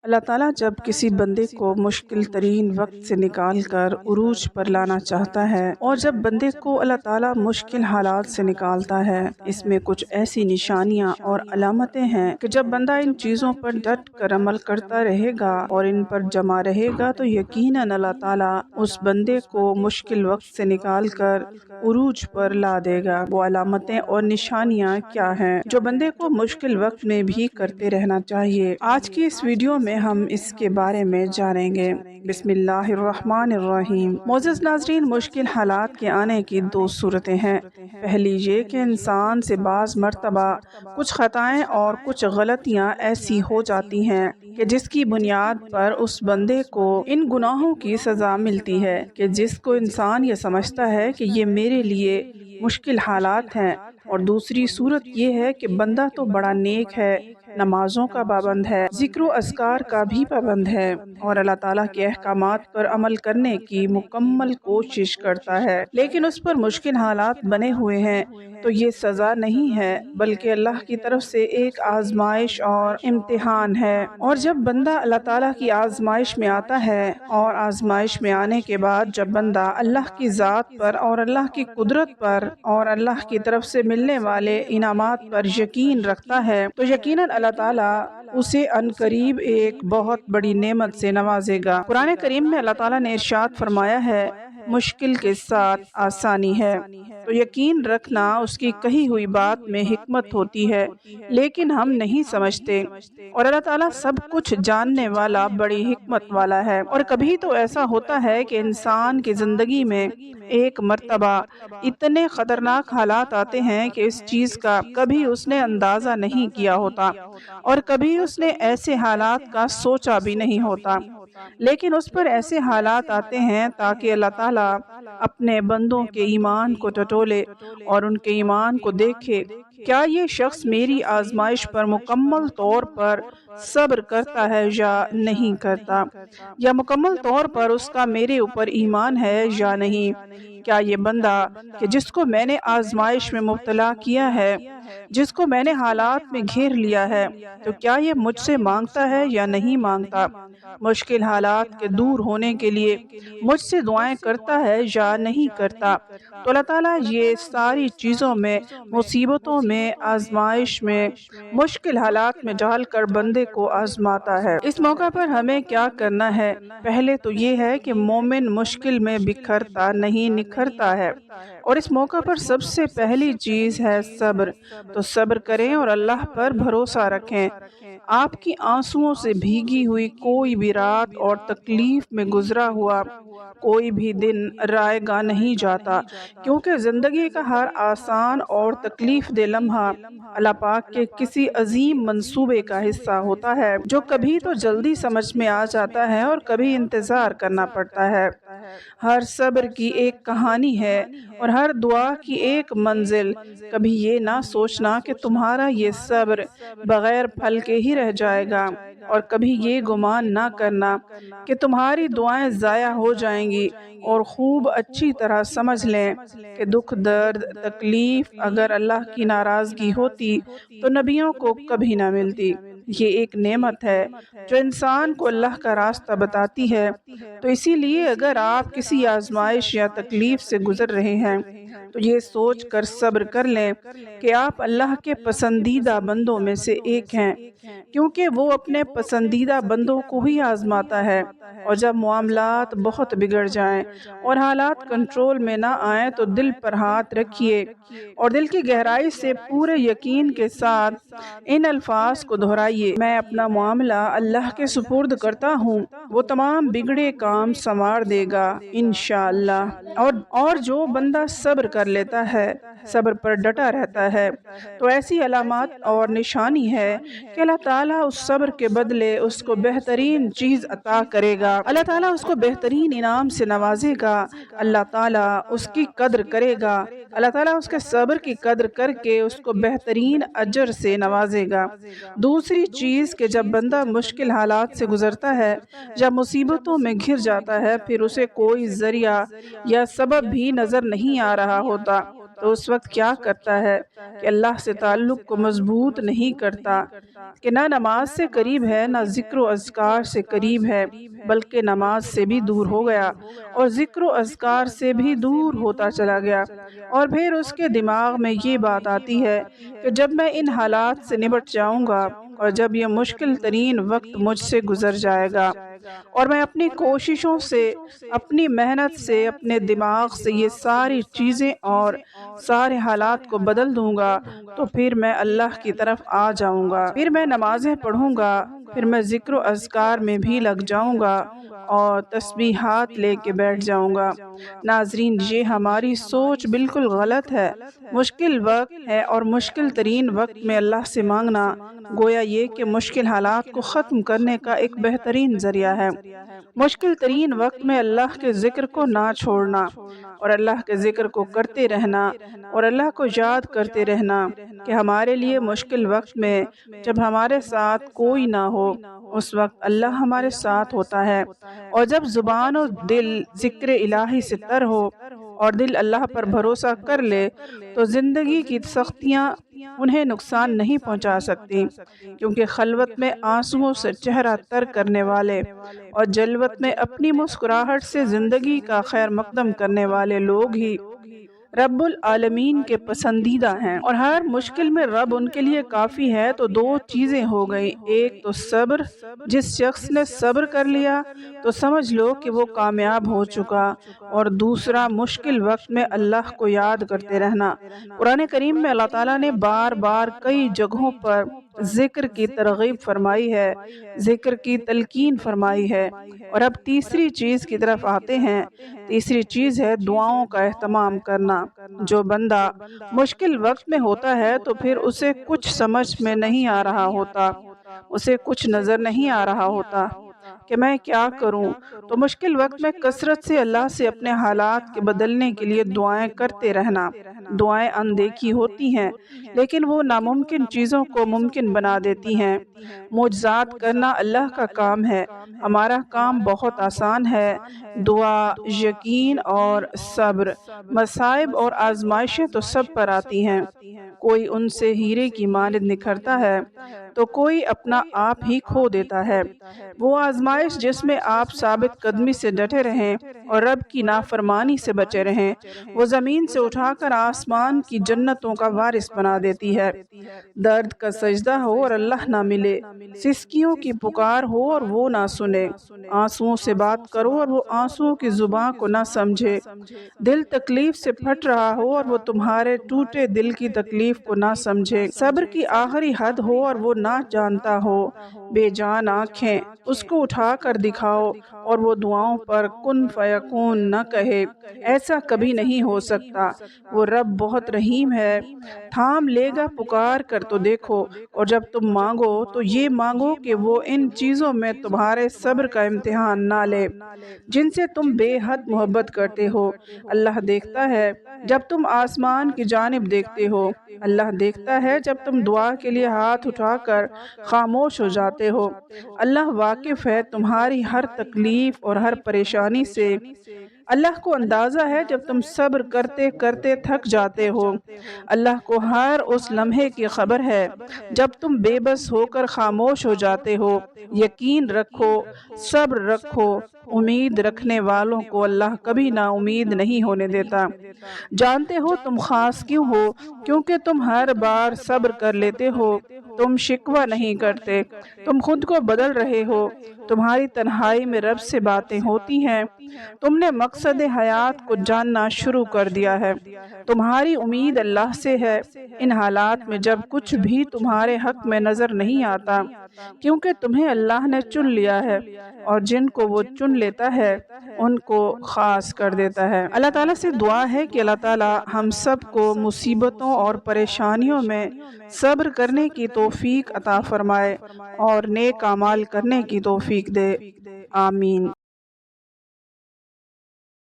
اللہ تعالیٰ جب کسی بندے کو مشکل ترین وقت سے نکال کر عروج پر لانا چاہتا ہے، اور جب بندے کو اللہ تعالیٰ مشکل حالات سے نکالتا ہے، اس میں کچھ ایسی نشانیاں اور علامتیں ہیں کہ جب بندہ ان چیزوں پر ڈٹ کر عمل کرتا رہے گا اور ان پر جمع رہے گا تو یقیناً اللہ تعالیٰ اس بندے کو مشکل وقت سے نکال کر عروج پر لا دے گا۔ وہ علامتیں اور نشانیاں کیا ہیں جو بندے کو مشکل وقت میں بھی کرتے رہنا چاہیے؟ آج کی اس ویڈیو میں ہم اس کے بارے میں جانیں گے۔ بسم اللہ الرحمن الرحیم۔ معزز ناظرین، مشکل حالات کے آنے کی دو صورتیں ہیں۔ پہلی یہ کہ انسان سے بعض مرتبہ کچھ خطائیں اور کچھ غلطیاں ایسی ہو جاتی ہیں کہ جس کی بنیاد پر اس بندے کو ان گناہوں کی سزا ملتی ہے کہ جس کو انسان یہ سمجھتا ہے کہ یہ میرے لیے مشکل حالات ہیں، اور دوسری صورت یہ ہے کہ بندہ تو بڑا نیک ہے، نمازوں کا پابند ہے، ذکر و اذکار کا بھی پابند ہے، اور اللہ تعالیٰ کے احکامات پر عمل کرنے کی مکمل کوشش کرتا ہے، لیکن اس پر مشکل حالات بنے ہوئے ہیں۔ تو یہ سزا نہیں ہے بلکہ اللہ کی طرف سے ایک آزمائش اور امتحان ہے۔ اور جب بندہ اللہ تعالیٰ کی آزمائش میں آتا ہے، اور آزمائش میں آنے کے بعد جب بندہ اللہ کی ذات پر اور اللہ کی قدرت پر اور اللہ کی طرف سے ملنے والے انعامات پر یقین رکھتا ہے تو یقیناً اللہ تعالیٰ اسے عنقریب ایک بہت بڑی نعمت سے نوازے گا۔ قرآن کریم میں اللہ تعالیٰ نے ارشاد فرمایا ہے، مشکل کے ساتھ آسانی ہے۔ تو یقین رکھنا اس کی کہی ہوئی بات میں حکمت ہوتی ہے، لیکن ہم نہیں سمجھتے، اور اللہ تعالیٰ سب کچھ جاننے والا بڑی حکمت والا ہے۔ اور کبھی تو ایسا ہوتا ہے کہ انسان کی زندگی میں ایک مرتبہ اتنے خطرناک حالات آتے ہیں کہ اس چیز کا کبھی اس نے اندازہ نہیں کیا ہوتا، اور کبھی اس نے ایسے حالات کا سوچا بھی نہیں ہوتا، لیکن اس پر ایسے حالات آتے ہیں تاکہ اللہ تعالیٰ اپنے بندوں کے ایمان کو ٹٹولے اور ان کے ایمان کو دیکھے، کیا یہ شخص میری آزمائش پر مکمل طور پر صبر کرتا ہے یا نہیں کرتا، یا مکمل طور پر اس کا میرے اوپر ایمان ہے یا نہیں۔ کیا یہ بندہ کہ جس کو میں نے آزمائش میں مبتلا کیا ہے، جس کو میں نے حالات میں گھیر لیا ہے، تو کیا یہ مجھ سے مانگتا ہے یا نہیں مانگتا، مشکل حالات کے دور ہونے کے لیے مجھ سے دعائیں کرتا ہے یا نہیں کرتا۔ تو اللہ تعالیٰ یہ ساری چیزوں میں، مصیبتوں میں، آزمائش میں، مشکل حالات میں ڈال کر بندے کو آزماتا ہے۔ اس موقع پر ہمیں کیا کرنا ہے؟ پہلے تو یہ ہے کہ مومن مشکل میں بکھرتا نہیں، نکھرتا ہے، اور اس موقع پر سب سے پہلی چیز ہے صبر۔ تو صبر کریں اور اللہ پر بھروسہ رکھیں۔ آپ کی آنسوؤں سے بھیگی ہوئی کوئی بھی رات اور تکلیف میں گزرا ہوا کوئی بھی دن رائے گا نہیں جاتا، کیونکہ زندگی کا ہر آسان اور تکلیف دہ لمحہ اللہ پاک کے کسی عظیم منصوبے کا حصہ ہوتا ہے، جو کبھی تو جلدی سمجھ میں آ جاتا ہے اور کبھی انتظار کرنا پڑتا ہے۔ ہر صبر کی ایک کہانی ہے اور ہر دعا کی ایک منزل۔ کبھی یہ نہ سوچنا کہ تمہارا یہ صبر بغیر پھل کے ہی رہ جائے گا، اور کبھی یہ گمان نہ کرنا کہ تمہاری دعائیں ضائع ہو جائیں گی، اور خوب اچھی طرح سمجھ لیں کہ دکھ، درد، تکلیف اگر اللہ کی ناراضگی ہوتی تو نبیوں کو کبھی نہ ملتی۔ یہ ایک نعمت ہے جو انسان کو اللہ کا راستہ بتاتی ہے۔ تو اسی لیے اگر آپ کسی آزمائش یا تکلیف سے گزر رہے ہیں تو یہ سوچ کر صبر کر لیں کہ آپ اللہ کے پسندیدہ بندوں میں سے ایک ہیں، کیونکہ وہ اپنے پسندیدہ بندوں کو ہی آزماتا ہے۔ اور جب معاملات بہت بگڑ جائیں اور حالات کنٹرول میں نہ آئیں تو دل پر ہاتھ رکھیے اور دل کی گہرائی سے پورے یقین کے ساتھ ان الفاظ کو دہرائیے، میں اپنا معاملہ اللہ کے سپرد کرتا ہوں، وہ تمام بگڑے کام سنوار دے گا انشاءاللہ۔ اور جو بندہ صبر کر لیتا ہے، صبر پر ڈٹا رہتا ہے، تو ایسی علامات اور نشانی ہے کہ اللہ تعالیٰ اس صبر کے بدلے اس کو بہترین چیز عطا کرے گا، اللہ تعالیٰ اس کو بہترین انعام سے نوازے گا، اللہ تعالیٰ اس کی قدر کرے گا، اللہ تعالیٰ اس کے صبر کی قدر کر کے اس کو بہترین اجر سے نوازے گا۔ دوسری چیز کہ جب بندہ مشکل حالات سے گزرتا ہے، جب مصیبتوں میں گھر جاتا ہے، پھر اسے کوئی ذریعہ یا سبب بھی نظر نہیں آ رہا ہوتا، تو اس وقت کیا کرتا ہے کہ اللہ سے تعلق کو مضبوط نہیں کرتا، کہ نہ نماز سے قریب ہے نہ ذکر و اذکار سے قریب ہے، بلکہ نماز سے بھی دور ہو گیا اور ذکر و اذکار سے بھی دور ہوتا چلا گیا۔ اور پھر اس کے دماغ میں یہ بات آتی ہے کہ جب میں ان حالات سے نمٹ جاؤں گا اور جب یہ مشکل ترین وقت مجھ سے گزر جائے گا اور میں اپنی کوششوں سے، اپنی محنت سے، اپنے دماغ سے یہ ساری چیزیں اور سارے حالات کو بدل دوں گا، تو پھر میں اللہ کی طرف آ جاؤں گا، پھر میں نمازیں پڑھوں گا، پھر میں ذکر و اذکار میں بھی لگ جاؤں گا اور تسبیحات لے کے بیٹھ جاؤں گا۔ ناظرین، یہ ہماری سوچ بالکل غلط ہے۔ مشکل وقت ہے اور مشکل ترین وقت میں اللہ سے مانگنا گویا یہ کہ مشکل حالات کو ختم کرنے کا ایک بہترین ذریعہ ہے۔ مشکل ترین وقت میں اللہ کے ذکر کو نہ چھوڑنا اور اللہ کے ذکر کو کرتے رہنا اور اللہ کو یاد کرتے رہنا کہ ہمارے لیے مشکل وقت میں جب ہمارے ساتھ کوئی نہ ہو، اس وقت اللہ ہمارے ساتھ ہوتا ہے، اور جب زبان و دل ذکر الہی سے تر ہو اور دل اللہ پر بھروسہ کر لے تو زندگی کی سختیاں انہیں نقصان نہیں پہنچا سکتی، کیونکہ خلوت میں آنسوؤں سے چہرہ تر کرنے والے اور جلوت میں اپنی مسکراہٹ سے زندگی کا خیر مقدم کرنے والے لوگ ہی رب العالمین کے پسندیدہ ہیں، اور ہر مشکل میں رب ان کے لیے کافی ہے۔ تو دو چیزیں ہو گئی، ایک تو صبر، جس شخص نے صبر کر لیا تو سمجھ لو کہ وہ کامیاب ہو چکا، اور دوسرا مشکل وقت میں اللہ کو یاد کرتے رہنا۔ قرآن کریم میں اللہ تعالیٰ نے بار بار کئی جگہوں پر ذکر کی ترغیب فرمائی ہے، ذکر کی تلقین فرمائی ہے، اور اب تیسری چیز کی طرف آتے ہیں۔ تیسری چیز ہے دعاؤں کا اہتمام کرنا۔ جو بندہ مشکل وقت میں ہوتا ہے تو پھر اسے کچھ سمجھ میں نہیں آ رہا ہوتا، اسے کچھ نظر نہیں آ رہا ہوتا کہ میں کیا کروں، تو مشکل وقت میں کثرت سے اللہ سے اپنے حالات کے بدلنے کے لیے دعائیں کرتے رہنا۔ دعائیں اندیکھی ہوتی ہیں لیکن وہ ناممکن چیزوں کو ممکن بنا دیتی ہیں۔ معجزات کرنا اللہ کا کام ہے، ہمارا کام بہت آسان ہے۔ دعا، یقین اور صبر، مصائب اور آزمائشیں تو سب پر آتی ہیں، کوئی ان سے ہیرے کی مانند نکھرتا ہے تو کوئی اپنا آپ ہی کھو دیتا ہے۔ وہ آزمائش جس میں آپ ثابت قدمی سے ڈٹے رہیں اور رب کی نافرمانی سے بچے رہیں، وہ زمین سے اٹھا کر آسمان کی جنتوں کا وارث بنا دیتی ہے۔ درد کا سجدہ ہو اور اللہ نہ ملے، سسکیوں کی پکار ہو اور وہ نہ سنے، آنسوؤں سے بات کرو اور وہ آنسوؤں کی زباں کو نہ سمجھے، دل تکلیف سے پھٹ رہا ہو اور وہ تمہارے ٹوٹے دل کی تکلیف کو نہ سمجھے، صبر کی آخری حد ہو اور وہ نہ جانتا ہو، بے جان آنکھیں، اس کو اٹھا کر دکھاؤ اور وہ دعاؤں پر کن فیکون نہ کہے، ایسا کبھی نہیں ہو سکتا۔ وہ رب بہت رحیم ہے، تھام لے گا پکار کر تو دیکھو، اور جب تم مانگو تو یہ مانگو کہ وہ ان چیزوں میں تمہارے صبر کا امتحان نہ لے جن سے تم بے حد محبت کرتے ہو۔ اللہ دیکھتا ہے جب تم آسمان کی جانب دیکھتے ہو، اللہ دیکھتا ہے جب تم دعا کے لیے ہاتھ اٹھا کر خاموش ہو جاتے ہو۔ اللہ واقف ہے تمہاری ہر تکلیف اور ہر پریشانی سے۔ اللہ کو اندازہ ہے جب تم صبر کرتے کرتے تھک جاتے ہو۔ اللہ کو ہر اس لمحے کی خبر ہے جب تم بے بس ہو کر خاموش ہو جاتے ہو۔ یقین رکھو، صبر رکھو، امید رکھنے والوں کو اللہ کبھی نا امید نہیں ہونے دیتا۔ جانتے ہو تم خاص کیوں ہو؟ کیونکہ تم ہر بار صبر کر لیتے ہو، تم شکوہ نہیں کرتے، تم خود کو بدل رہے ہو، تمہاری تنہائی میں رب سے باتیں ہوتی ہیں، تم نے مقصد حیات کو جاننا شروع کر دیا ہے، تمہاری امید اللہ سے ہے۔ ان حالات میں جب کچھ بھی تمہارے حق میں نظر نہیں آتا، کیونکہ تمہیں اللہ نے چن لیا ہے، اور جن کو وہ چن لیتا ہے ان کو خاص کر دیتا ہے۔ اللہ تعالیٰ سے دعا ہے کہ اللہ تعالیٰ ہم سب کو مصیبتوں اور پریشانیوں میں صبر کرنے کی توفیق عطا فرمائے اور نیک اعمال کرنے کی توفیق دے، آمین۔